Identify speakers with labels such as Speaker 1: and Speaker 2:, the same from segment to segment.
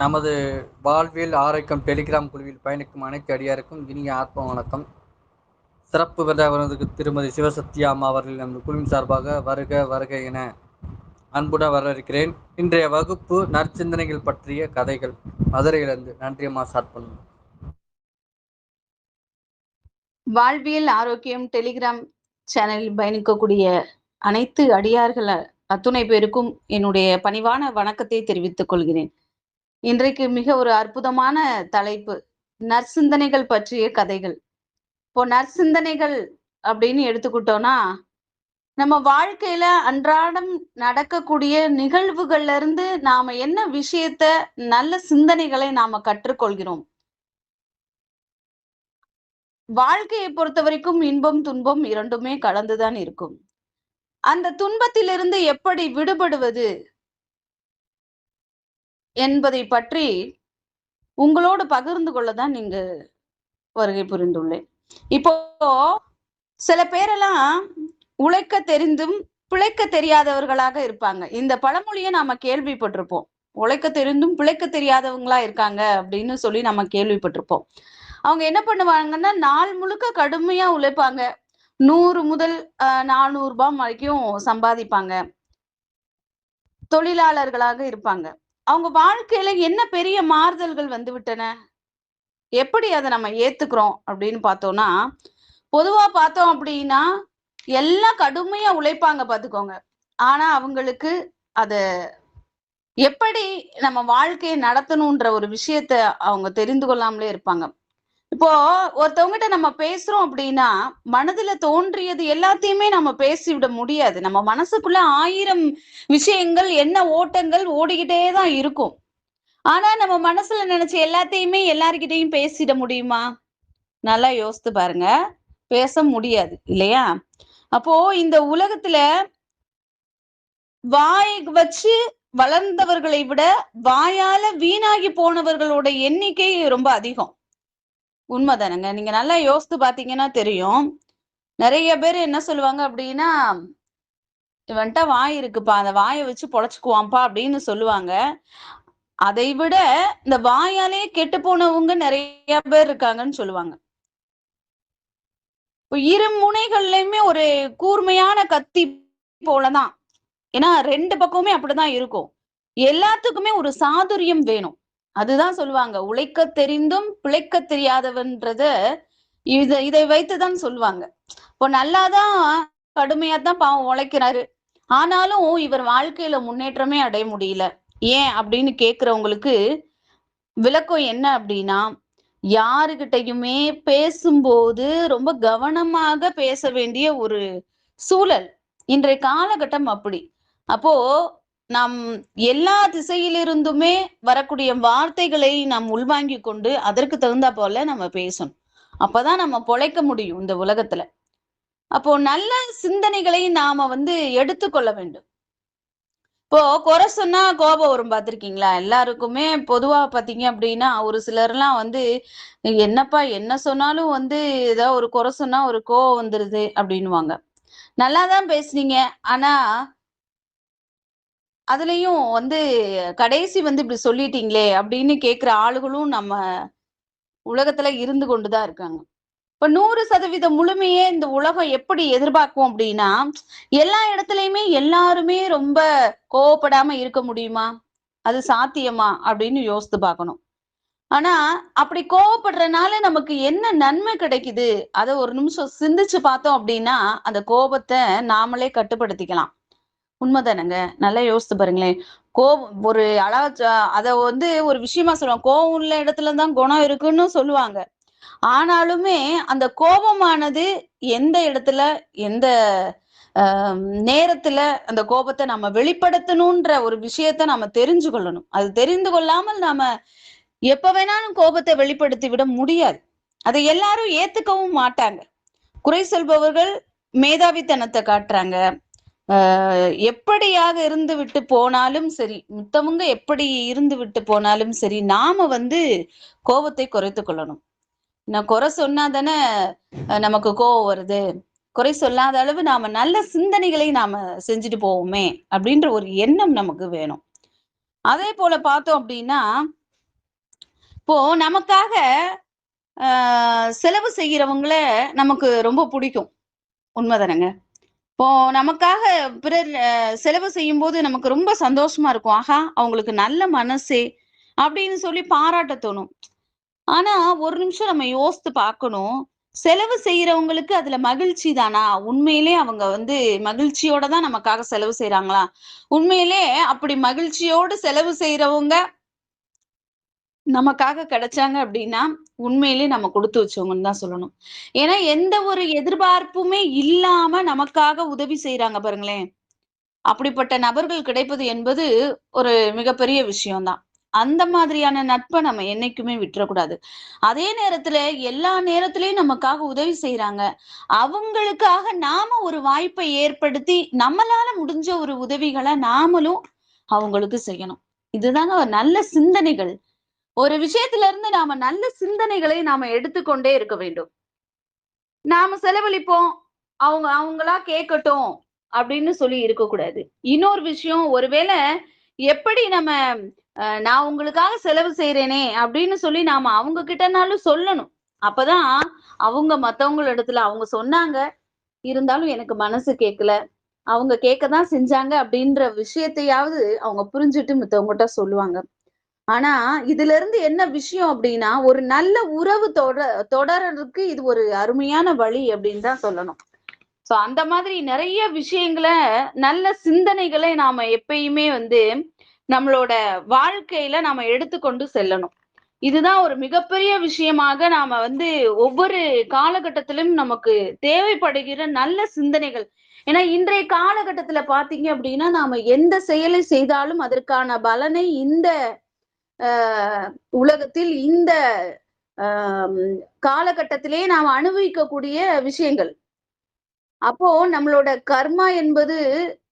Speaker 1: நமது வாழ்வியல் ஆரோக்கியம் டெலிகிராம் குழுவில் பயணிக்கும் அனைத்து அடியாருக்கும் இனிய ஆத்ம வணக்கம். சிறப்பு விருந்தினருக்கு திருமதி சிவசத்யா அம்மா அவர்கள் நமது குழுவின் சார்பாக வருக வருக என அன்புடன் வரவேற்கிறேன். இன்றைய வகுப்பு நற்சிந்தனைகள் பற்றிய கதைகள். மதுரையிலிருந்து. நன்றி அம்மா. ஸ்டார்ட் பண்ணுங்க.
Speaker 2: வாழ்வியல் ஆரோக்கியம் டெலிகிராம் சேனலில் பயணிக்கக்கூடிய அனைத்து அடியார்கள் அத்துணை பேருக்கும் என்னுடைய பணிவான வணக்கத்தை தெரிவித்துக் கொள்கிறேன். இன்றைக்கு மிக ஒரு அற்புதமான தலைப்பு, நற்சிந்தனைகள் பற்றிய கதைகள். இப்போ நற்சிந்தனைகள் அப்படின்னு எடுத்துக்கிட்டோம்னா, நம்ம வாழ்க்கையில அன்றாடம் நடக்கக்கூடிய நிகழ்வுகள்ல இருந்து நாம என்ன விஷயத்த, நல்ல சிந்தனைகளை நாம கற்றுக்கொள்கிறோம். வாழ்க்கையை பொறுத்த வரைக்கும் இன்பம் துன்பம் இரண்டுமே கலந்துதான் இருக்கும். அந்த துன்பத்திலிருந்து எப்படி விடுபடுவது என்பதை பற்றி உங்களோடு பகிர்ந்து கொள்ளதான் நீங்க வருகை புரிந்துள்ளேன். இப்போ சில பேரெல்லாம் உழைக்க தெரிந்தும் பிழைக்க தெரியாதவர்களாக இருப்பாங்க. இந்த பழமொழியை நாம கேள்விப்பட்டிருப்போம். உழைக்க தெரிந்தும் பிழைக்க தெரியாதவங்களா இருக்காங்க அப்படின்னு சொல்லி நம்ம கேள்விப்பட்டிருப்போம். அவங்க என்ன பண்ணுவாங்கன்னா, நாள் முழுக்க கடுமையா உழைப்பாங்க. 100 முதல் 400 ரூபாய் வரைக்கும் சம்பாதிப்பாங்க. தொழிலாளர்களாக இருப்பாங்க. அவங்க வாழ்க்கையில என்ன பெரிய மாறுதல்கள் வந்து விட்டன, எப்படி அதை நம்ம ஏத்துக்கிறோம் அப்படின்னு பார்த்தோம்னா, பொதுவா பார்த்தோம் அப்படின்னா எல்லாம் கடுமையா உழைப்பாங்க பாத்துக்கோங்க. ஆனா அவங்களுக்கு அத எப்படி நம்ம வாழ்க்கையை நடத்தணும்ன்ற ஒரு விஷயத்த அவங்க தெரிந்து கொள்ளாமலே இருப்பாங்க. இப்போ ஒருத்தவங்கிட்ட நம்ம பேசுறோம் அப்படின்னா, மனதுல தோன்றியது எல்லாத்தையுமே நம்ம பேசிவிட முடியாது. நம்ம மனசுக்குள்ள 1000 விஷயங்கள், என்ன ஓட்டங்கள் ஓடிக்கிட்டே தான் இருக்கும். ஆனா நம்ம மனசுல நினைச்ச எல்லாத்தையுமே எல்லார்கிட்டையும் பேசிட முடியுமா? நல்லா யோசித்து பாருங்க. பேச முடியாது இல்லையா? அப்போ இந்த உலகத்துல வாய் வச்சு வளர்ந்தவர்களை விட வாயால வீணாகி போனவர்களோட எண்ணிக்கை ரொம்ப அதிகம். உண்மைதானங்க? நீங்க நல்லா யோசித்து பாத்தீங்கன்னா தெரியும். நிறைய பேர் என்ன சொல்லுவாங்க அப்படின்னா, இவன்ட்ட வாய் இருக்குப்பா, அந்த வாயை வச்சு பொழைச்சுக்குவான்ப்பா அப்படின்னு சொல்லுவாங்க. அதை விட இந்த வாயாலே கெட்டு போனவங்க நிறைய பேர் இருக்காங்கன்னு சொல்லுவாங்க. இப்போ இரு முனைகள்லயுமே ஒரு கூர்மையான கத்தி போலதான். ஏன்னா 2 பக்கமுமே அப்படிதான் இருக்கும். எல்லாத்துக்குமே ஒரு சாதுரியம் வேணும். அதுதான் சொல்லுவாங்க, உழைக்க தெரிந்தும் பிழைக்க தெரியாதவன்றத இதை வைத்துதான் சொல்லுவாங்க. இப்போ நல்லாதான் கடுமையா தான் பாவம் உழைக்கிறாரு. ஆனாலும் இவர் வாழ்க்கையில முன்னேற்றமே அடைய முடியல. ஏன் அப்படின்னு கேக்குறவங்களுக்கு விளக்கம் என்ன அப்படின்னா, யாருகிட்டையுமே பேசும்போது ரொம்ப கவனமாக பேச வேண்டிய ஒரு சூழல் இன்றைய காலகட்டம் அப்படி. அப்போ நாம் எல்லா திசையிலிருந்துமே வரக்கூடிய வார்த்தைகளை நாம் உள்வாங்கி கொண்டு அதற்கு தகுந்தா போல நம்ம பேசணும். அப்பதான் நம்ம பொழைக்க முடியும் இந்த உலகத்துல. அப்போ நல்ல சிந்தனைகளை நாம எடுத்துக்கொள்ள வேண்டும். இப்போ குறை சொன்னா கோபம் வரும் பார்த்திருக்கீங்களா? எல்லாருக்குமே பொதுவா பாத்தீங்க அப்படின்னா, ஒரு சிலர்லாம் என்னப்பா என்ன சொன்னாலும் ஏதோ ஒரு குறை சொன்னா ஒரு கோவம் வந்துருது அப்படின்னுவாங்க. நல்லாதான் பேசுனீங்க, ஆனா அதுலயும் கடைசி இப்படி சொல்லிட்டீங்களே அப்படின்னு கேக்குற ஆளுகளும் நம்ம உலகத்துல இருந்து கொண்டுதான் இருக்காங்க. இப்ப 100% முழுமையே இந்த உலகம் எப்படி எதிர்பார்க்கும் அப்படின்னா, எல்லா இடத்துலயுமே எல்லாருமே ரொம்ப கோவப்படாம இருக்க முடியுமா? அது சாத்தியமா அப்படின்னு யோசித்து பார்க்கணும். ஆனா அப்படி கோவப்படுறதுனால நமக்கு என்ன நன்மை கிடைக்குது, அதை ஒரு நிமிஷம் சிந்திச்சு பார்த்தோம் அப்படின்னா அந்த கோபத்தை நாமளே கட்டுப்படுத்திக்கலாம். உண்மைதானங்க? நல்லா யோசித்து பாருங்களேன். கோபம் ஒரு அத ஒரு விஷயமா சொல்லுவாங்க, கோவம் உள்ள இடத்துலதான் குணம் இருக்குன்னு சொல்லுவாங்க. ஆனாலுமே அந்த கோபமானது எந்த இடத்துல, எந்த நேரத்துல அந்த கோபத்தை நம்ம வெளிப்படுத்தணும்ன்ற ஒரு விஷயத்த நாம தெரிஞ்சு கொள்ளணும். அது தெரிந்து கொள்ளாமல் நாம எப்ப வேணாலும் கோபத்தை வெளிப்படுத்தி விட முடியாது. அதை எல்லாரும் ஏத்துக்கவும் மாட்டாங்க. குறை சொல்பவர்கள் மேதாவித்தனத்தை காட்டுறாங்க. எப்படியாக இருந்து விட்டு போனாலும் சரி, மித்தவங்க எப்படி இருந்து விட்டு போனாலும் சரி, நாம கோபத்தை குறைத்து கொள்ளணும். நான் குறை சொன்னா தானே நமக்கு கோவம் வருது. குறை சொல்லாத அளவு நாம நல்ல சிந்தனைகளை நாம செஞ்சுட்டு போவோமே அப்படின்ற ஒரு எண்ணம் நமக்கு வேணும். அதே போல பார்த்தோம் அப்படின்னா, இப்போ நமக்காக செலவு செய்யறவங்கள நமக்கு ரொம்ப பிடிக்கும். உண்மைதானங்க? இப்போ நமக்காக பிறர் செலவு செய்யும்போது நமக்கு ரொம்ப சந்தோஷமா இருக்கும். ஆஹா! அவங்களுக்கு நல்ல மனசே! அப்படின்னு சொல்லி பாராட்ட தோணும். ஆனா, ஒரு நிமிஷம் நம்ம யோசித்து பார்க்கணும். செலவு செய்றவங்களுக்கு அதுல மகிழ்ச்சி தானா? உண்மையிலே அவங்க மகிழ்ச்சியோட தான் நமக்காக செலவு செய்றாங்களா? உண்மையிலே அப்படி மகிழ்ச்சியோடு செலவு செய்றவங்க நமக்காக கிடைச்சாங்க அப்படின்னா, உண்மையிலே நம்ம குடுத்து வச்சவங்கன்னு தான் சொல்லணும். ஏன்னா, எந்த ஒரு எதிர்பார்ப்புமே இல்லாம நமக்காக உதவி செய்றாங்க பாருங்களேன்! அப்படிப்பட்ட நபர்கள் கிடைப்பது என்பது ஒரு மிகப்பெரிய விஷயம் தான். அந்த மாதிரியான நட்ப நம்ம என்னைக்குமே விட்டுறக்கூடாது. அதே நேரத்துல எல்லா நேரத்திலயும் நமக்காக உதவி செய்றாங்க. அவங்களுக்காக நாம ஒரு வாய்ப்பை ஏற்படுத்தி, நம்மளால முடிஞ்ச ஒரு உதவிகள நாமளும் அவங்களுக்கு செய்யணும். இதுதாங்க ஒரு நல்ல சிந்தனைகள். ஒரு விஷயத்துல இருந்து நாம நல்ல சிந்தனைகளை நாம எடுத்துக்கொண்டே இருக்க வேண்டும். நாம செலவழிப்போம். அவங்களா கேட்கட்டும் அப்படின்னு சொல்லி இருக்கக்கூடாது. இன்னொரு விஷயம், ஒருவேள எப்படி நம்ம நான் உங்களுக்காக செலவு செய்றேனே அப்படின்னு சொல்லி நாம அவங்க கிட்டனாலும் சொல்லணும். அப்பதான் அவங்க மத்தவங்களிடத்துல அவங்க சொன்னாங்க. இருந்தாலும் எனக்கு மனசு கேட்கல. அவங்க கேட்க தான் செஞ்சாங்க அப்படின்ற விஷயத்தையாவது அவங்க புரிஞ்சுட்டு மத்தவங்கட்ட சொல்லுவாங்க. ஆனா, இதிலிருந்து என்ன விஷயம் அப்டின்னா, ஒரு நல்ல உறவு தொடர்றதுக்கு இது ஒரு அருமையான வழி அப்டின்னு தான் சொல்லணும். சோ அந்த மாதிரி நெறைய விஷயங்கள, நல்ல சிந்தனைகளை நாம எப்பயுமே நம்மளோட வாழ்க்கையில நாம எடுத்துக்கொண்டு செல்லணும். இதுதான் ஒரு மிகப்பெரிய விஷயமாக நாம ஒவ்வொரு காலகட்டத்திலும் நமக்கு தேவைப்படுகிற நல்ல சிந்தனைகள். ஏன்னா, இன்றைய காலகட்டத்தில பார்த்தீங்க அப்டின்னா, நாம எந்த செயலை செய்தாலும் அதற்கான பலனை இந்த அ உலகத்தில் இந்த அ காலகட்டத்திலே நாம் அனுபவிக்கக்கூடிய விஷயங்கள். அப்போ நம்மளோட கர்மா என்பது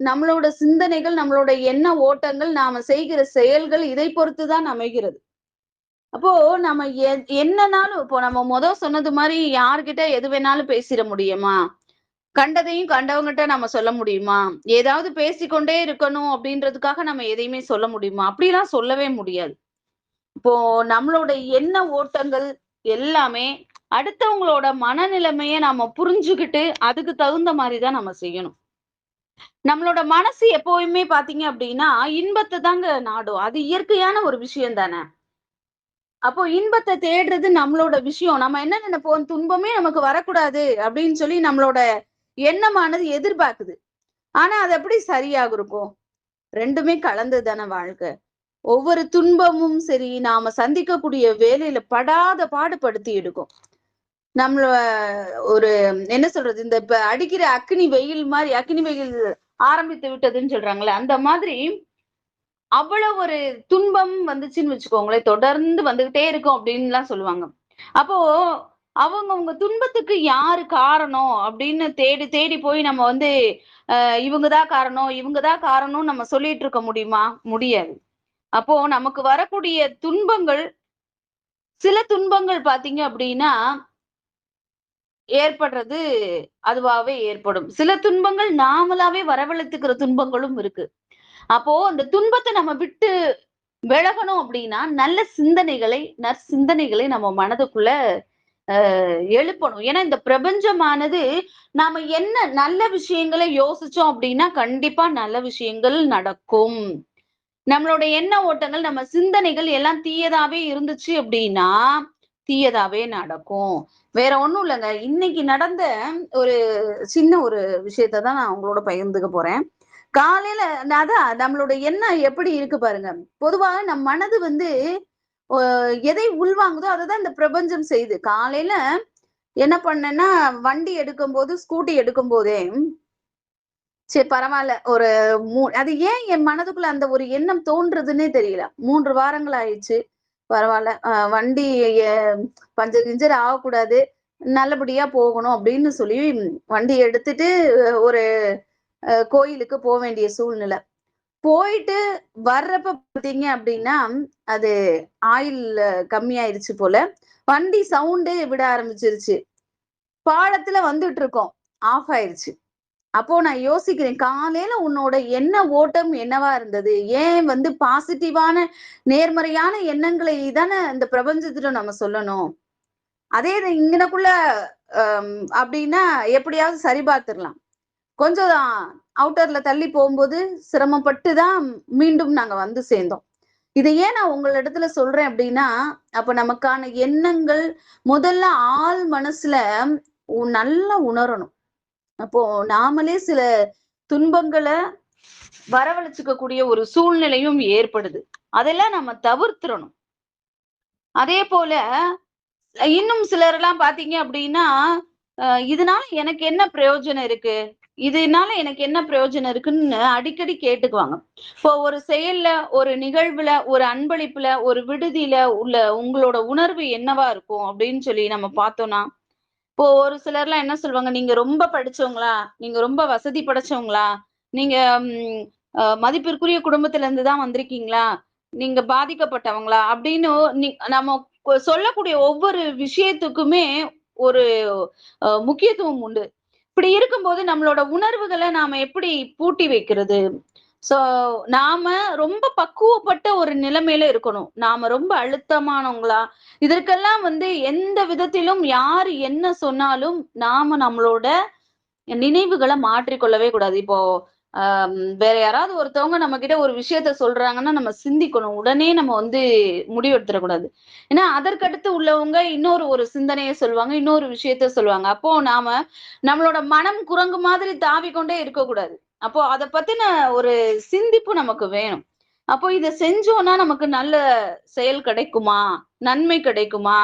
Speaker 2: நம்மளோட சிந்தனைகள், நம்மளோட எண்ண ஓட்டங்கள், நாம செய்கிற செயல்கள் இதை பொறுத்து தான் அமைகிறது. அப்போ நம்ம என்னனாலும் இப்போ நம்ம சொன்னது மாரி யார்கிட்ட எது வேணாலும் பேசிற முடியுமா? கண்டதையும் கண்டவங்கட்ட நம்ம சொல்ல முடியுமா? ஏதாவது பேசிக்கொண்டே இருக்கணும் அப்படின்றதுக்காக நம்ம எதையுமே சொல்ல முடியுமா? அப்படிலாம் சொல்லவே முடியாது. இப்போ நம்மளோட எண்ண ஓட்டங்கள் எல்லாமே அடுத்தவங்களோட மனநிலைமைய நாம புரிஞ்சுகிட்டு, அதுக்கு தகுந்த மாரி தான் நம்ம செய்யணும். நம்மளோட மனசு எப்பவுமே பார்த்தீங்க அப்டின்னா, இன்பத்த தாங்க நாடும். அது இயற்கையான ஒரு விஷயம் தானே! அப்போ இன்பத்த தேடுறது நம்மளோட விஷயம். நம்ம என்ன நெனைப்போம், துன்பமே நமக்கு வரக்கூடாது அப்டின்னு சொல்லி நம்மளோட எண்ணமானது எதிர்பார்க்குது. ஆனா, அது எப்படி சரியாக இருக்கும்? 2மே கலந்தது தானே வாழ்க்கை. ஒவ்வொரு துன்பமும் சரி, நாம சந்திக்கக்கூடிய வேலையில படாத பாடுபடுத்தி எடுக்கும். நம்மள ஒரு என்ன சொல்றது? இந்த இப்ப அடிக்கிற அக்கினி வெயில் மாரி, அக்கினி வெயில் ஆரம்பித்து விட்டதுன்னு சொல்றாங்கல்ல, அந்த மாதிரி அவ்வளவு ஒரு துன்பம் வந்துச்சுன்னு வச்சுக்கோங்களேன், தொடர்ந்து வந்துகிட்டே இருக்கும் அப்டின்னுலாம் சொல்லுவாங்க. அப்போ அவங்கவங்க துன்பத்துக்கு யாரு காரணம் அப்படின்னு தேடி தேடி போய் நம்ம இவங்க தான் காரணம், இவங்க தான் காரணம்னு நம்ம சொல்லிட்டு இருக்க முடியுமா? முடியாது. அப்போ நமக்கு வரக்கூடிய துன்பங்கள், சில துன்பங்கள் பார்த்தீங்க அப்டின்னா, ஏற்படுறது அதுவாவே ஏற்படும். சில துன்பங்கள் நாமளாவே வரவழைத்துக்கிற துன்பங்களும் இருக்கு. அப்போ அந்த துன்பத்த நம்ம விட்டு விலகணும் அப்டின்னா, நல்ல சிந்தனைகளை, நற்சிந்தனைகளை நம்ம மனதுக்குள்ள எழுப்பணும். ஏன்னா, இந்த பிரபஞ்சமானது நாம என்ன நல்ல விஷயங்கள யோசிச்சோம் அப்டின்னா, கண்டிப்பா நல்ல விஷயங்கள் நடக்கும். நம்மளோட எண்ண ஓட்டங்கள், நம்ம சிந்தனைகள் எல்லாம் தீயதாவே இருந்துச்சு அப்டின்னா, தீயதாவே நடக்கும். வேற ஒண்ணும் இல்லங்க. இன்னைக்கு நடந்த ஒரு சின்ன ஒரு விஷயத்த தான் நான் உங்களோட பகிர்ந்துக்க போறேன். காலையில அதான் நம்மளோட எண்ணம் எப்படி இருக்கு பாருங்க. பொதுவா நம் மனது ஒ எதை உள்வாங்குதோ அததான் இந்த பிரபஞ்சம் செய்யுது. காலையில என்ன பண்ணேன்னா, வண்டி எடுக்கும்போது, ஸ்கூட்டி எடுக்கும்போதே சரி பரவால்ல. ஒரு அது ஏன் என் மனதுக்குள்ள அந்த ஒரு எண்ணம் தோன்றதுன்னே தெரியல. 3 வாரங்கள் ஆயிடுச்சு. பரவால்ல. வண்டி எ பஞ்சர் கிஞ்சர் ஆகக்கூடாது. நல்லபடியா போகணும் அப்படின்னு சொல்லி வண்டி எடுத்துட்டு ஒரு கோயிலுக்கு வேண்டிய சூழ்நிலை. போயிட்டு வர்றப்ப பார்த்தீங்க அப்படின்னா, அது ஆயில் கம்மியாயிருச்சு போல. வண்டி சவுண்டே விட ஆரம்பிச்சுருச்சு. பாலத்துல வந்துட்டு இருக்கோம். ஆஃப் ஆயிருச்சு. அப்போ நான் யோசிக்கிறேன், காலையில உன்னோட எண்ண ஓட்டம் என்னவா இருந்தது? ஏன் வந்து பாசிட்டிவான நேர்மறையான எண்ணங்களை தானே இந்த பிரபஞ்சத்திட்ட நம்ம சொல்லணும். அதே இது இங்கனக்குள்ள அப்படின்னா எப்படியாவது சரி பார்த்துரலாம். கொஞ்சம் அவுட்டர்ல தள்ளி போகும்போது சிரமப்பட்டு தான் மீண்டும் நாங்க வந்து சேர்ந்தோம். இதை ஏன் நான் உங்களிடத்துல சொல்றேன் அப்படின்னா, அப்ப நமக்கான எண்ணங்கள் முதல்ல ஆழ் மனசுல நல்லா உணரணும். அப்போ நாமளே சில துன்பங்கள வரவழைச்சுக்கக்கூடிய ஒரு சூழ்நிலையும் ஏற்படுது. அதெல்லாம் நம்ம தவிர்த்துறணும். அதே போல இன்னும் சிலர்லாம் பார்த்தீங்க அப்படின்னா, இதனால எனக்கு என்ன பிரயோஜனம் இருக்கு? இதனால எனக்கு என்ன பிரயோஜனம் இருக்குன்னு அடிக்கடி கேட்டுக்குவாங்க. இப்போ ஒரு செயல்ல, ஒரு நிகழ்வுல, ஒரு அன்பளிப்புல, ஒரு விடுதியில உள்ள உங்களோட உணர்வு என்னவா இருக்கும் அப்படின்னு சொல்லி நம்ம பார்த்தோம்னா, இப்போ ஒரு சிலர்லாம் என்ன சொல்லுவாங்க, "நீங்க ரொம்ப படிச்சவங்களா? நீங்க ரொம்ப வசதி படைச்சவங்களா? நீங்க ம் மதிப்பிற்குரிய குடும்பத்துல இருந்து தான் வந்திருக்கீங்களா? நீங்க பாதிக்கப்பட்டவங்களா?" அப்படின்னு நம்ம சொல்லக்கூடிய ஒவ்வொரு விஷயத்துக்குமே ஒரு முக்கியத்துவம் உண்டு. இப்படி இருக்கும்போது நம்மளோட உணர்வுகள நாம எப்படி பூட்டி வைக்கிறது? சோ நாம ரொம்ப பக்குவப்பட்ட ஒரு நிலைமையில இருக்கணும். நாம ரொம்ப அழுத்தமானவங்களா? இதற்கெல்லாம் வந்து எந்த விதத்திலும் யாரு என்ன சொன்னாலும், நாம நம்மளோட நினைவுகள மாற்றிக்கொள்ளவே கூடாது. இப்போ வேற யாராவது ஒருத்தவங்க நம்மகிட்ட ஒரு விஷயத்த சொல்றாங்கன்னா, நம்ம சிந்திக்கணும். உடனே நம்ம வந்து முடிவெடுத்துறக் கூடாது. ஏன்னா, அதற்கடுத்து உள்ளவங்க இன்னொரு ஒரு சிந்தனைய சொல்லுவாங்க. இன்னொரு விஷயத்த சொல்லுவாங்க. அப்போ நாம நம்மளோட மனம் குரங்கு மாதிரி தாவிக்கொண்டே இருக்கக்கூடாது. அப்போ அத பத்தின ஒரு சிந்திப்பு நமக்கு வேணும். அப்போ இத செஞ்சோம்னா நமக்கு நல்ல செயல் கிடைக்குமா? நன்மை கிடைக்குமா?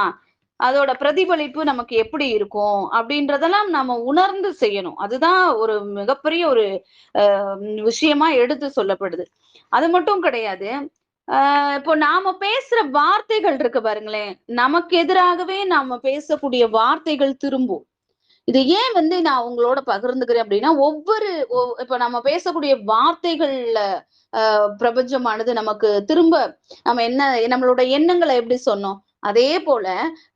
Speaker 2: அதோட பிரதிபலிப்பு நமக்கு எப்படி இருக்கும்? அப்படின்றதெல்லாம் நம்ம உணர்ந்து செய்யணும். அதுதான் ஒரு மிகப்பெரிய ஒரு விஷயமா எடுத்து சொல்லப்படுது. அது மட்டும் கிடையாது. இப்போ நாம பேசுற வார்த்தைகள் இருக்கு பாருங்களேன். நமக்கு எதிராகவே நாம பேசக்கூடிய வார்த்தைகள் திரும்பும். இத ஏன் வந்து நான் உங்களோட பகிர்ந்துக்கிறேன் அப்படின்னா, இப்ப நம்ம பேசக்கூடிய வார்த்தைகள்ல பிரபஞ்சமானது நமக்கு திரும்ப நம்ம நம்மளோட எண்ணங்கள எப்படி சொன்னோம்? அதே போல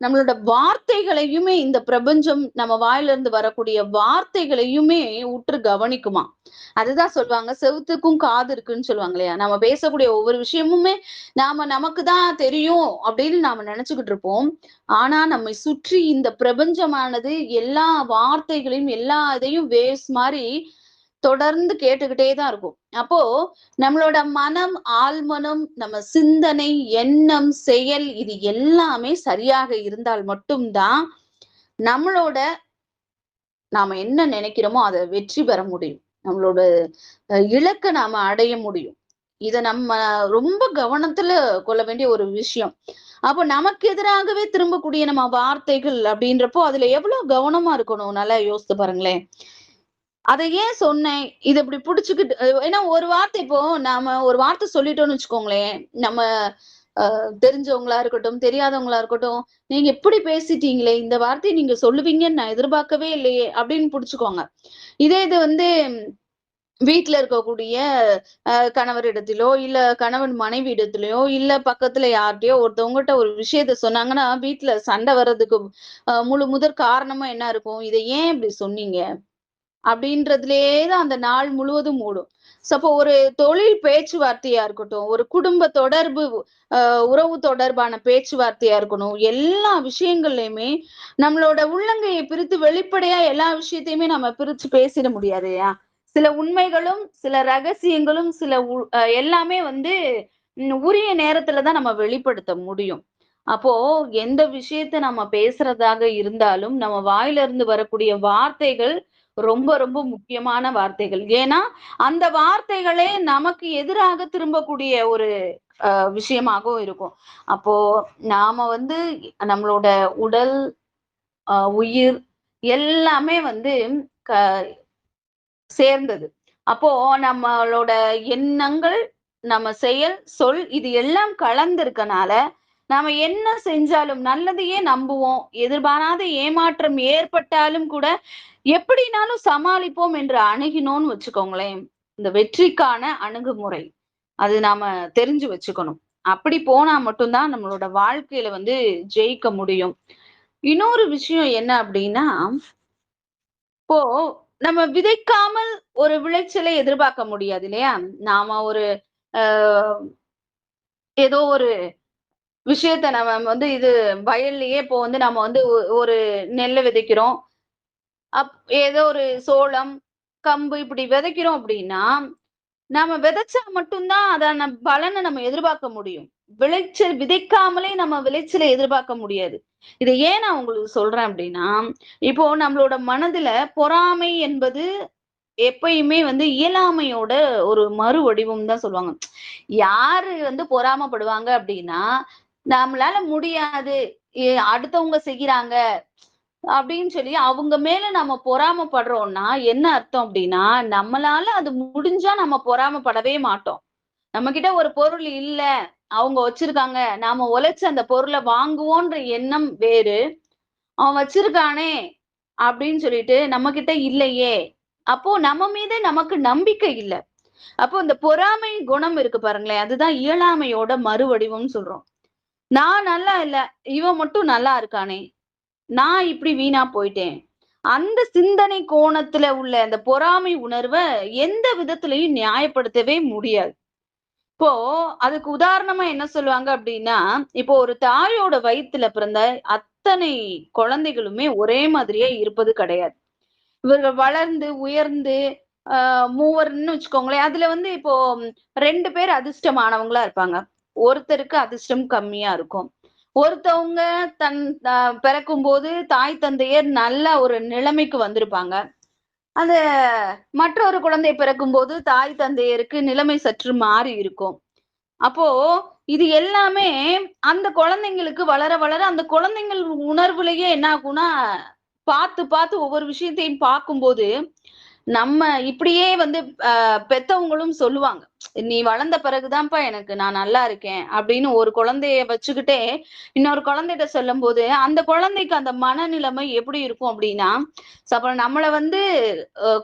Speaker 2: நம்மளோட வார்த்தைகளையுமே இந்த பிரபஞ்சம் நம்ம வாயிலிருந்து வரக்கூடிய வார்த்தைகளையுமே உற்று கவனிக்குமாம். அதுதான் சொல்லுவாங்க, செவுத்துக்கும் காது இருக்குன்னு சொல்லுவாங்க இல்லையா? நம்ம பேசக்கூடிய ஒவ்வொரு விஷயமுமே நமக்கு தான் தெரியும் அப்படின்னு நாம நினைச்சுக்கிட்டு இருப்போம். ஆனா நம்மை சுற்றி இந்த பிரபஞ்சமானது எல்லா வார்த்தைகளையும், எல்லா இதையும் வேவ்ஸ் மாரி தொடர்ந்து கேட்டுக்கிட்டே தான் இருக்கும். அப்போ நம்மளோட மனம், ஆழ்மனம், நம்ம சிந்தனை, எண்ணம், செயல் இது எல்லாமே சரியாக இருந்தால் மட்டும் தான் நம்மளோட நாம என்ன நினைக்கிறோமோ அத வெற்றி பெற முடியும். நம்மளோட இலக்க நாம அடைய முடியும். இத நம்ம ரொம்ப கவனத்துல கொள்ள வேண்டிய ஒரு விஷயம். அப்போ நமக்கு எதிராகவே திரும்பக்கூடிய நம்ம வார்த்தைகள் அப்படின்றப்போ, அதுல எவ்வளவு கவனமா இருக்கணும். நல்லா யோசித்து பாருங்களேன். அத ஏன் சொன்னேன்? இத இப்படி புடிச்சுக்கிட்டு ஏன்னா ஒரு வார்த்தை இப்போ நாம ஒரு வார்த்தை சொல்லிட்டோம்னு வச்சுக்கோங்களேன், நம்ம தெரிஞ்சவங்களா இருக்கட்டும், தெரியாதவங்களா இருக்கட்டும், "நீங்க இப்படி பேசிட்டீங்களே! இந்த வார்த்தைய நீங்க சொல்லுவீங்கன்னு நான் எதிர்பார்க்கவே இல்லையே!" அப்படின்னு புடிச்சுக்குவாங்க. இதே இது வந்து வீட்ல இருக்கக்கூடிய கணவரிடத்திலோ, இல்ல கணவன் மனைவியிடத்திலயோ, இல்ல பக்கத்துல யார்ட்டயோ ஒருத்தவங்கட்ட ஒரு விஷயத்த சொன்னாங்கன்னா, வீட்ல சண்டை வர்றதுக்கு முதற் காரணமா என்ன இருக்கும்? "இத ஏன் இப்படி சொன்னீங்க?" அப்படின்றதுலயே தான் அந்த நாள் முழுவதும் ஓடும். அப்போ ஒரு தொழில் பேச்சுவார்த்தையா இருக்கட்டும், ஒரு குடும்ப தொடர்பு உறவு தொடர்பான பேச்சுவார்த்தையா இருக்கணும். எல்லா விஷயங்கள்லயுமே நம்மளோட உள்ளங்கைய பிரித்து வெளிப்படையா எல்லா விஷயத்தையுமே நம்ம பிரிச்சு பேசிட முடியாது இல்லையா? சில உண்மைகளும், சில ரகசியங்களும், சில எல்லாமே வந்து உரிய நேரத்துல தான் நம்ம வெளிப்படுத்த முடியும். அப்போ எந்த விஷயத்த நம்ம பேசுறதாக இருந்தாலும், நம்ம வாயில இருந்து வரக்கூடிய வார்த்தைகள் ரொம்ப ரொம்ப முக்கியமான வார்த்தைகள். ஏன்னா, அந்த வார்த்தைகளே நமக்கு எதிராக திரும்பக்கூடிய ஒரு விஷயமாகவும் இருக்கும். அப்போ நாம வந்து நம்மளோட உடல், உயிர் எல்லாமே வந்து க சேர்ந்தது. அப்போ நம்மளோட எண்ணங்கள், நம்ம செயல், சொல் இது எல்லாம் கலந்திருக்கனால, நாம என்ன செஞ்சாலும் நல்லதையே நம்புவோம். எதிர்பாராத ஏமாற்றம் ஏற்பட்டாலும் கூட, எப்படினாலும் சமாளிப்போம் என்று அணுகினோம்னு வச்சுக்கோங்களேன். இந்த வெற்றிக்கான அணுகுமுறை. அது நாம தெரிஞ்சு வச்சுக்கணும். அப்படி போனா மட்டும் தான் நம்மளோட வாழ்க்கையில வந்து ஜெயிக்க முடியும். இன்னொரு விஷயம் என்ன அப்படின்னா, இப்போ நம்ம விதைக்காமல் ஒரு விளைச்சலை எதிர்பார்க்க முடியாது இல்லையா? நாம ஒரு ஏதோ ஒரு விஷயத்த நம்ம வந்து இது வயல்லயே இப்போ வந்து நம்ம வந்து ஒரு நெல்ல விதைக்கிறோம். ஏதோ ஒரு சோளம், கம்பு இப்படி விதைக்கிறோம் அப்படின்னா, நாம விதைச்சா மட்டும் தான் அதான பலன நம்ம எதிர்பார்க்க முடியும். விளைச்சல் விதைக்காமலே நம்ம விளைச்சலை எதிர்பார்க்க முடியாது. இத ஏன் நான் உங்களுக்கு சொல்றேன் அப்படின்னா, இப்போ நம்மளோட மனதுல பொறாமை என்பது எப்பயுமே வந்து இயலாமையோட ஒரு மறு வடிவம் தான் சொல்லுவாங்க. யாரு வந்து பொறாமைப்படுவாங்க அப்படின்னா, நம்மளால முடியாது, அடுத்தவங்க செய்றாங்க அப்படின்னு சொல்லி அவங்க மேல நம்ம பொறாமைப்படுறோம்னா என்ன அர்த்தம் அப்படின்னா, நம்மளால அது முடிஞ்சா நம்ம பொறாமைப்படவே மாட்டோம். நம்மகிட்ட ஒரு பொருள் இல்ல, அவங்க வச்சிருக்காங்க, நாம உழைச்சு அந்த பொருள வாங்குவோன்ற எண்ணம் வேறு. அவன் வச்சிருக்கானே அப்படின்னு சொல்லிட்டு நம்மகிட்ட இல்லையே, அப்போ நம்ம மீது நமக்கு நம்பிக்கை இல்ல. அப்போ இந்த பொறாமை குணம் இருக்கு பாருங்களேன், அதுதான் இயலாமையோட மறுவடிவம்னு சொல்றோம். நான் நல்லா இல்ல, இவன் மட்டும் நல்லா இருக்கானே, நான் இப்படி வீணா போயிட்டேன். அந்த சிந்தனை கோணத்துல உள்ள அந்த பொறாமை உணர்வ எந்த விதத்திலயும் நியாயப்படுத்தவே முடியாது. இப்போ அதுக்கு உதாரணமா என்ன சொல்லுவாங்க அப்படின்னா, இப்போ ஒரு தாயோட வயித்துல பிறந்த அத்தனை குழந்தைகளுமே ஒரே மாதிரியே இருப்பது கிடையாது. இவர்கள் வளர்ந்து, உயர்ந்து மூவர்ன்னு வச்சுக்கோங்களேன். அதுல வந்து இப்போ 2 பேர் அதிர்ஷ்டமானவங்களா இருப்பாங்க. ஒருத்தருக்கு அதிர்ஷ்டம் கம்மியா இருக்கும். ஒருத்தவங்க தன் அ பிறக்கும்போது தாய் தந்தையர் நல்ல ஒரு நிலைமைக்கு வந்திருப்பாங்க. அந்த மற்றொரு குழந்தை பிறக்கும்போது தாய் தந்தையருக்கு நிலைமை சற்று மாறி இருக்கும். அப்போ இது எல்லாமே அந்த குழந்தைங்களுக்கு வளர வளர அந்த குழந்தைங்கள் உணர்வுலயே என்ன ஆகும்னா, பார்த்து பார்த்து ஒவ்வொரு விஷயத்தையும் பார்க்கும்போது, நம்ம இப்படியே வந்து பெத்தவங்களும் சொல்லுவாங்க. "நீ வளர்ந்த பிறகு தான்ப்பா எனக்கு நான் நல்லா இருக்கேன்." அப்படின்னு ஒரு குழந்தைய வச்சுக்கிட்டே, இன்னொரு குழந்தைட்ட சொல்லும்போது, அந்த குழந்தைக்கு அந்த மனநிலைமை எப்படி இருக்கும் அப்படின்னா, அப்புறம் நம்மள வந்து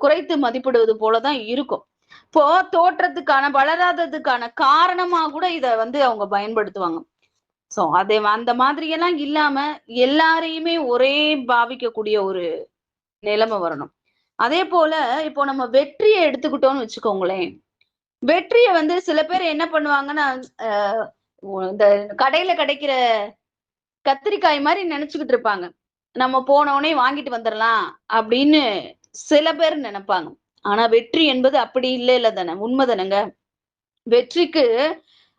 Speaker 2: குறைத்து மதிப்பிடுவது போல தான் இருக்கும். இப்போ தோற்றத்துக்கான வளராததுக்கான காரணமா கூட இத வந்து அவங்க பயன்படுத்துவாங்க. சோ அதே அந்த மாதிரியெல்லாம் இல்லாம, எல்லாரையுமே ஒரே பாவிக்கக்கூடிய ஒரு நிலைமை வரணும். அதே போல இப்போ நம்ம வெற்றிய எடுத்துக்கிட்டோம்னு வச்சுக்கோங்களேன். வெற்றிய வந்து சில பேர் என்ன பண்ணுவாங்கன்னா, அ இந்த கடையில கிடைக்கிற கத்திரிக்காய் மாரி நெனச்சுக்கிட்டு இருப்பாங்க. நம்ம போனோனே வாங்கிட்டு வந்துரலாம் அப்படின்னு சில பேர் நெனைப்பாங்க. ஆனா வெற்றி என்பது அப்படி இல்லைல தானே! உண்ம தானங்க. வெற்றிக்கு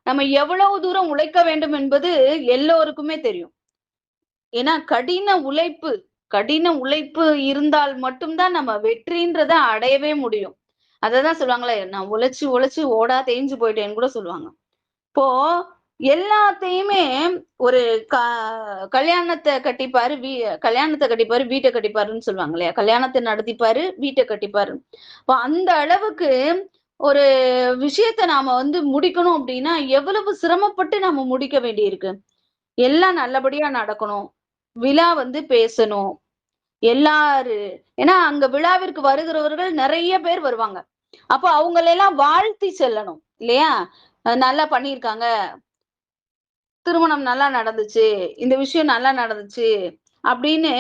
Speaker 2: நம்ம எவ்வளவு தூரம் உழைக்க வேண்டும் என்பது எல்லோருக்குமே தெரியும். ஏன்னா கடின உழைப்பு இருந்தால் மட்டும் தான் நம்ம வெற்றின்றத அடையவே முடியும். அததான் சொல்லுவாங்களே, நான் உழைச்சு உழைச்சு ஓடா தேய்ஞ்சு போயிட்டேன்னு கூட சொல்லுவாங்க. இப்போ எல்லாத்தையுமே ஒரு க கல்யாணத்த கட்டிப்பாரு, வீட்ட கட்டிப்பாருன்னு சொல்லுவாங்க இல்லையா? கல்யாணத்த நடத்திப்பாரு, வீட்ட கட்டிப்பாரு. அப்ப அந்த அளவுக்கு ஒரு விஷயத்த நாம வந்து முடிக்கணும் அப்டின்னா, எவ்வளவு சிரமப்பட்டு நாம முடிக்க வேண்டியிருக்கு. எல்லாம் நல்லபடியா நடக்கணும். விழா வந்து பேசணும். எல்லாரு ஏன்னா அங்க விழாவிற்கு வருகிறவர்கள் நெறைய பேர் வருவாங்க. அப்ப அவங்களெல்லாம் வாழ்த்தி செல்லணும். இல்லையா? நல்லா பண்ணியிருக்காங்க. திருமணம் நல்லா நடந்துச்சு. இந்த விஷயம் நல்லா நடந்துச்சு. அப்படின்னு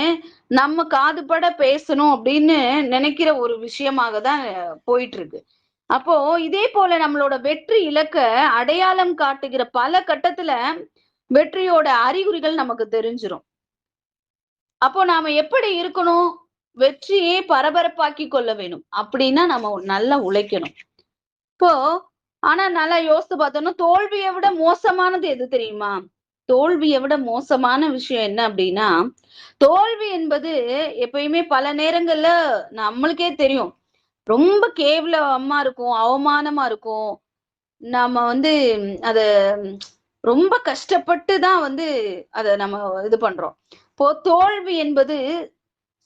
Speaker 2: நம்ம காதுபட பேசணும் அப்படின்னு நினைக்கிற ஒரு விஷயமாக தான் போயிட்டு இருக்கு. அப்போ இதே போல நம்மளோட வெற்றி இலக்க அடையாளம் காட்டுகிற பல கட்டத்துல வெற்றியோட அறிகுறிகள் நமக்கு தெரிஞ்சிரும். அப்போ நாம எப்படி இருக்கணும்? வெற்றியை பரபரப்பாக்கிக் கொள்ள வேணும். அப்படின்னா நம்ம நல்லா உழைக்கணும். இப்போ ஆனா நல்லா யோசித்து பார்த்தோம்னா, தோல்விய விட மோசமானது எது தெரியுமா? தோல்விய விட மோசமான விஷயம் என்ன அப்டின்னா, தோல்வி என்பது எப்பயுமே பல நேரங்கள்ல நம்மளுக்கே தெரியும். ரொம்ப கேவலமா இருக்கும், அவமானமா இருக்கும். நாம வந்து அத ரொம்ப கஷ்டப்பட்டு தான் வந்து அத நம்ம இது பண்றோம். இப்போ தோல்வி என்பது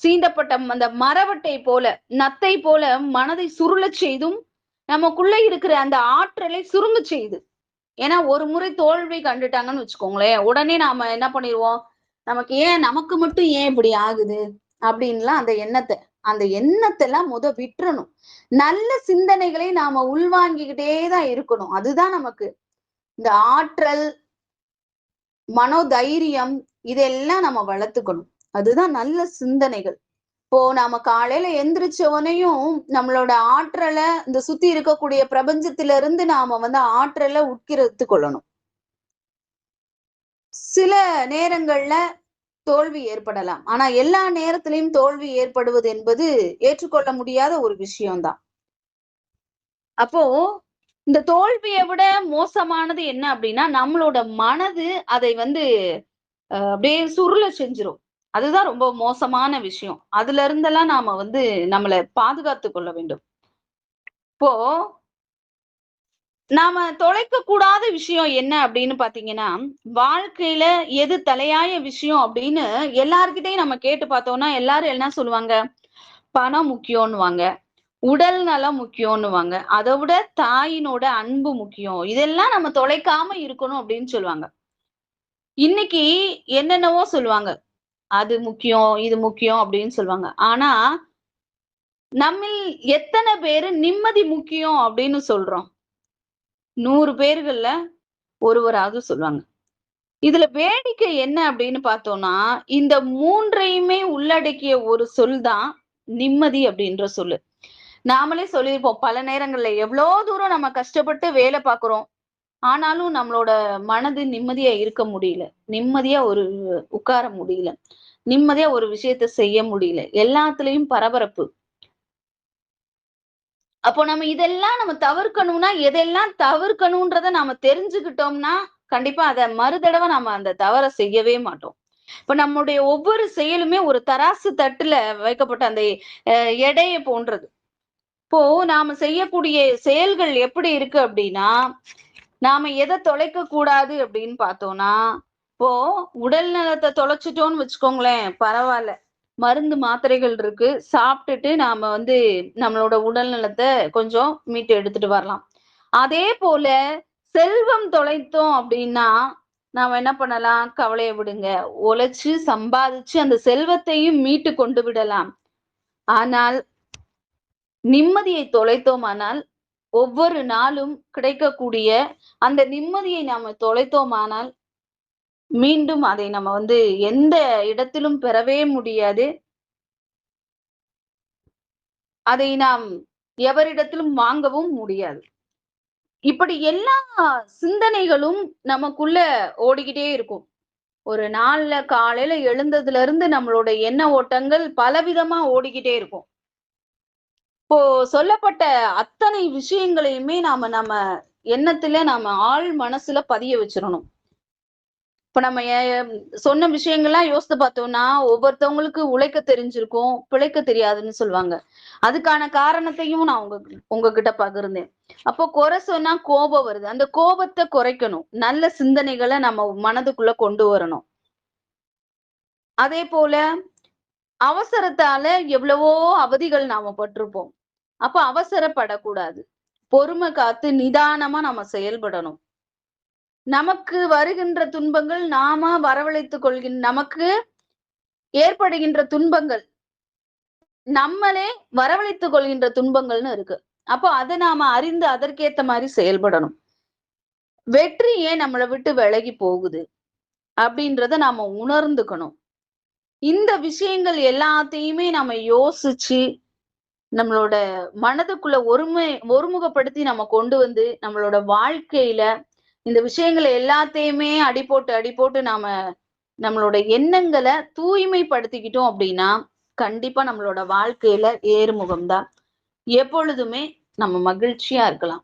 Speaker 2: சீண்டப்பட்ட அந்த மரவட்டை போல, நத்தை போல மனதை சுருளச் செய்தும், நமக்குள்ள இருக்கிற அந்த ஆற்றலை சுருங்கச் செய்யுது. ஏன்னா, ஒரு முறை தோல்வி கண்டுட்டாங்கன்னு வச்சுக்கோங்களேன், உடனே நாம என்ன பண்ணிருவோம், நமக்கு மட்டும் ஏன் இப்படி ஆகுது? அப்படின்லாம் அந்த எண்ணத்தெல்லாம் விட்டுறணும். நல்ல சிந்தனைகளை நாம உள்வாங்கிக்கிட்டே தான் இருக்கணும். அதுதான் நமக்கு இந்த ஆற்றல், மனோதைரியம் இதெல்லாம் நம்ம வளர்த்துக்கணும். அதுதான் நல்ல சிந்தனைகள். இப்போ நாம காலையில எந்திரிச்சவனையும் நம்மளோட ஆற்றலை இந்த சுத்தி இருக்கக்கூடிய பிரபஞ்சத்தில இருந்து நாம ஆற்றலை உட்கிரத்து கொள்ளணும். சில நேரங்கள்ல தோல்வி ஏற்படலாம். ஆனா எல்லா நேரத்திலையும் தோல்வி ஏற்படுவது என்பது ஏற்றுக்கொள்ள முடியாத ஒரு விஷயம்தான். அப்போ இந்த தோல்வியை விட மோசமானது என்ன அப்படின்னா, நம்மளோட மனது அதை அப்படியே சுருள செஞ்சிரும். அதுதான் ரொம்ப மோசமான விஷயம். அதுல இருந்தெல்லாம் நாம நம்மள பாதுகாத்துக் கொள்ள வேண்டும். இப்போ நாம தொலைக்க கூடாத விஷயம் என்ன அப்படின்னு பாத்தீங்கன்னா, வாழ்க்கையில எது தலையாய விஷயம் அப்படின்னு எல்லார்கிட்டயும் நம்ம கேட்டு பார்த்தோம்னா, எல்லாரும் என்ன சொல்லுவாங்க? பணம் முக்கியம்னுவாங்க. உடல் நலம் முக்கியம்னுவாங்க. அத விட தாயினோட அன்பு முக்கியம். இதெல்லாம் நம்ம தொலைக்காம இருக்கணும் அப்படின்னு சொல்லுவாங்க. இன்னைக்கு என்னென்னவோ சொல்லுவாங்க. அது முக்கியம், இது முக்கியம் அப்படின்னு சொல்லுவாங்க. ஆனா, நம்மில் எத்தன பேரு நிம்மதி முக்கியம் அப்படின்னு சொல்றோம்? 100 பேர்கள்ல ஒருவராவது சொல்லுவாங்க. இதுல வேடிக்கை என்ன அப்படின்னு பார்த்தோம்னா, இந்த 3யுமே உள்ளடக்கிய ஒரு சொல் தான் நிம்மதி அப்படின்ற சொல்லு. நாமளே சொல்லியிருப்போம் பல நேரங்கள்ல, எவ்வளோ தூரம் நம்ம கஷ்டப்பட்டு வேலை பார்க்கிறோம். ஆனாலும் நம்மளோட மனது நிம்மதியா இருக்க முடியல. நிம்மதியா உட்கார முடியல. நிம்மதியா ஒரு விஷயத்த செய்ய முடியல. எல்லாத்துலயும் பரபரப்பு. அப்போ நம்ம தவிர்க்கணும்னா, எதெல்லாம் தவிர்க்கணும்ன்றத நாம தெரிஞ்சுக்கிட்டோம்னா, கண்டிப்பா அத மறுதடவ நாம அந்த தவற செய்யவே மாட்டோம். இப்ப நம்முடைய ஒவ்வொரு செயலுமே ஒரு தராசு தட்டுல வைக்கப்பட்ட அந்த அ எடைய போன்றது. இப்போ நாம செய்யக்கூடிய செயல்கள் எப்படி இருக்கு அப்படின்னா, நாம எத தொலைக்க கூடாது அப்படின்னு பார்த்தோம்னா, இப்போ உடல் நலத்த தொலைச்சுட்டோம்னு வச்சுக்கோங்களேன், பரவால்ல. மருந்து, மாத்திரைகள் இருக்கு. சாப்பிட்டுட்டு நாம நம்மளோட உடல் நலத்த கொஞ்சம் மீட்டு எடுத்துட்டு வரலாம். அதே போல செல்வம் தொலைத்தோம் அப்படின்னா, நாம என்ன பண்ணலாம்? கவலைய விடுங்க. உழைச்சு, சம்பாதிச்சு அந்த செல்வத்தையும் மீட்டு கொண்டு விடலாம். ஆனால் நிம்மதியை தொலைத்தோமானால், ஒவ்வொரு நாளும் கிடைக்கக்கூடிய அந்த நிம்மதியை நாம தொலைத்தோமானால், மீண்டும் அதை நம்ம எந்த இடத்திலும் பெறவே முடியாது. அதை நாம் எவரிடத்திலும் வாங்கவும் முடியாது. இப்படி எல்லா சிந்தனைகளும் நமக்குள்ள ஓடிக்கிட்டே இருக்கும். ஒரு நாள்ல காலையில எழுந்ததுல இருந்து நம்மளோட எண்ண ஓட்டங்கள் பலவிதமா ஓடிக்கிட்டே இருக்கும். இப்போ சொல்லப்பட்ட அத்தனை விஷயங்களையுமே நம்ம எண்ணத்துல நாம ஆழ் மனசுல பதிய வச்சிரணும். இப்ப நம்ம சொன்ன விஷயங்கள்லாம் யோசித்து பார்த்தோம்னா, ஒவ்வொருத்தவங்களுக்கு உழைக்க தெரிஞ்சிருக்கும், பிழைக்க தெரியாதுன்னு சொல்லுவாங்க. அதுக்கான காரணத்தையும் நான் உங்ககிட்ட பகிர்ந்தேன். அப்போ குறை சொன்னா கோபம் வருது. அந்த கோபத்த குறைக்கணும். நல்ல சிந்தனைகள நம்ம மனதுக்குள்ள கொண்டு வரணும். அதே போல அவசரத்தால எவ்வளவோ அவதிகள் நாம பட்டிருப்போம். அப்ப அவசரப்படக்கூடாது. பொறுமை காத்து நிதானமா நம்ம செயல்படணும். நமக்கு வருகின்ற துன்பங்கள் நாம நமக்கு ஏற்படுகின்ற துன்பங்கள் நம்மளே வரவழைத்துக் கொள்கின்ற துன்பங்கள்னு இருக்கு. அப்போ அத நாம அறிந்து அதற்கேத்த மாதிரி செயல்படணும். வெற்றி ஏன் நம்மள விட்டு விலகி போகுது அப்படின்றத நாம உணர்ந்துக்கணும். இந்த விஷயங்கள் எல்லாத்தையுமே நம்ம யோசிச்சு நம்மளோட மனதுக்குள்ள ஒருமுகப்படுத்தி நம்ம கொண்டு நம்மளோட வாழ்க்கையில இந்த விஷயங்களை எல்லாத்தையுமே அடி போட்டு நம்மளோட எண்ணங்களை தூய்மைப்படுத்திக்கிட்டோம் அப்படின்னா கண்டிப்பா நம்மளோட வாழ்க்கையில ஏறுமுகம் தான். எப்பொழுதுமே நம்ம மகிழ்ச்சியா இருக்கலாம்.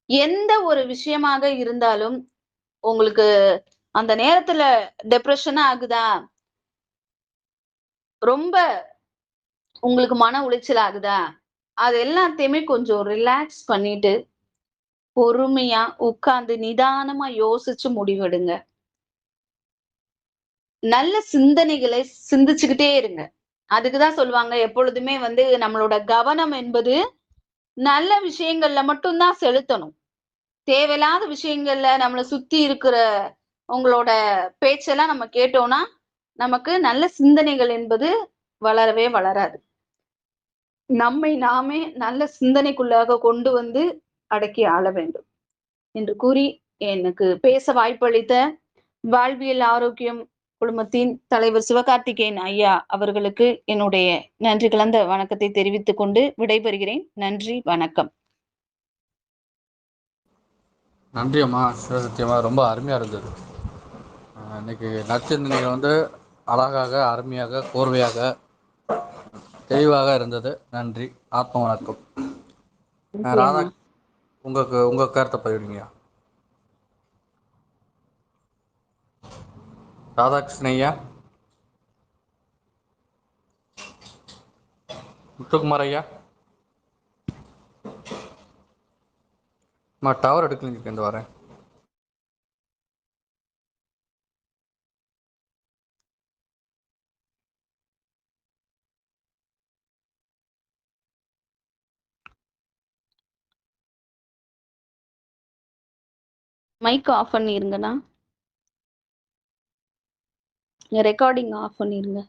Speaker 2: எந்த ஒரு விஷயமாக இருந்தாலும் உங்களுக்கு அந்த நேரத்துல டிப்ரெஷனா ஆகுதா, ரொம்ப உங்களுக்கு மன உளைச்சல் ஆகுதா, அது எல்லாத்தையுமே கொஞ்சம் ரிலாக்ஸ் பண்ணிட்டு பொறுமையா உட்கார்ந்து நிதானமா யோசிச்சு முடிவெடுங்க. நல்ல சிந்தனைகளை சிந்திச்சுக்கிட்டே இருங்க. அதுக்குதான் சொல்லுவாங்க எப்பொழுதுமே நம்மளோட கவனம் என்பது நல்ல விஷயங்கள்ல மட்டும்தான் செலுத்தணும். தேவையில்லாத விஷயங்கள்ல நம்மள சுத்தி இருக்கிற உங்களோட பேச்செல்லாம் நம்ம கேட்டோம்னா நமக்கு நல்ல சிந்தனைகள் என்பது வளரவே வளராது. நம்மை நாமே நல்ல சிந்தனைக்குள்ளாக கொண்டு அடக்கி ஆள வேண்டும் என்று கூறி எனக்கு பேச வாய்ப்பளித்த வாழ்வியல் ஆரோக்கியம் குழுமத்தின் தலைவர் சிவகார்த்திகேயன் ஐயா அவர்களுக்கு என்னுடைய நன்றி கலந்த வணக்கத்தை தெரிவித்துக் கொண்டு விடைபெறுகிறேன். நன்றி, வணக்கம்.
Speaker 1: நன்றி அம்மா சிவசத்தியம்மா, ரொம்ப அருமையாக இருந்தது. இன்னைக்கு நற்சிந்தனைகள் வந்து அழகாக, அருமையாக, கோர்வையாக, தெளிவாக இருந்தது. நன்றி. ஆத்ம வணக்கம்.
Speaker 2: நன்றி
Speaker 1: ராதா,
Speaker 2: அண்ணா.
Speaker 1: உங்க கருத்தை பதிவிடுங்கய்யா. ராதாகிருஷ்ணன் ஐயா, முத்துக்குமார் ஐயா, டவர் எடுக்கலைங்க, இந்த வரேன்.
Speaker 2: மைக் ஆஃப் பண்ணிருங்கண்ணா. ரெக்கார்டிங் ஆஃப் பண்ணிருங்க.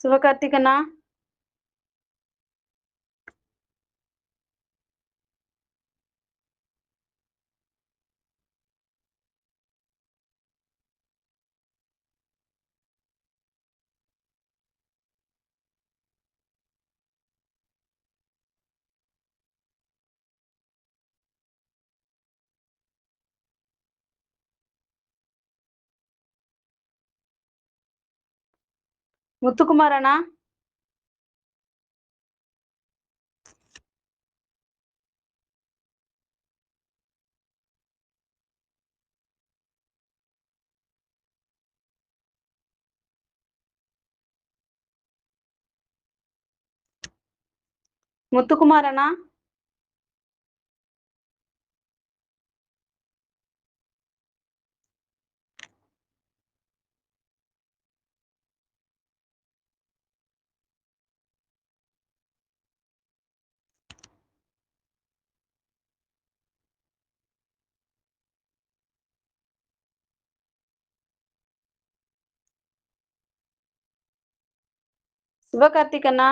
Speaker 2: சிவகார்த்திகண்ணா, முத்துக்குமார் அண்ணா, முத்துக்குமார் அண்ணா, சிவகார்த்திகண்ணா.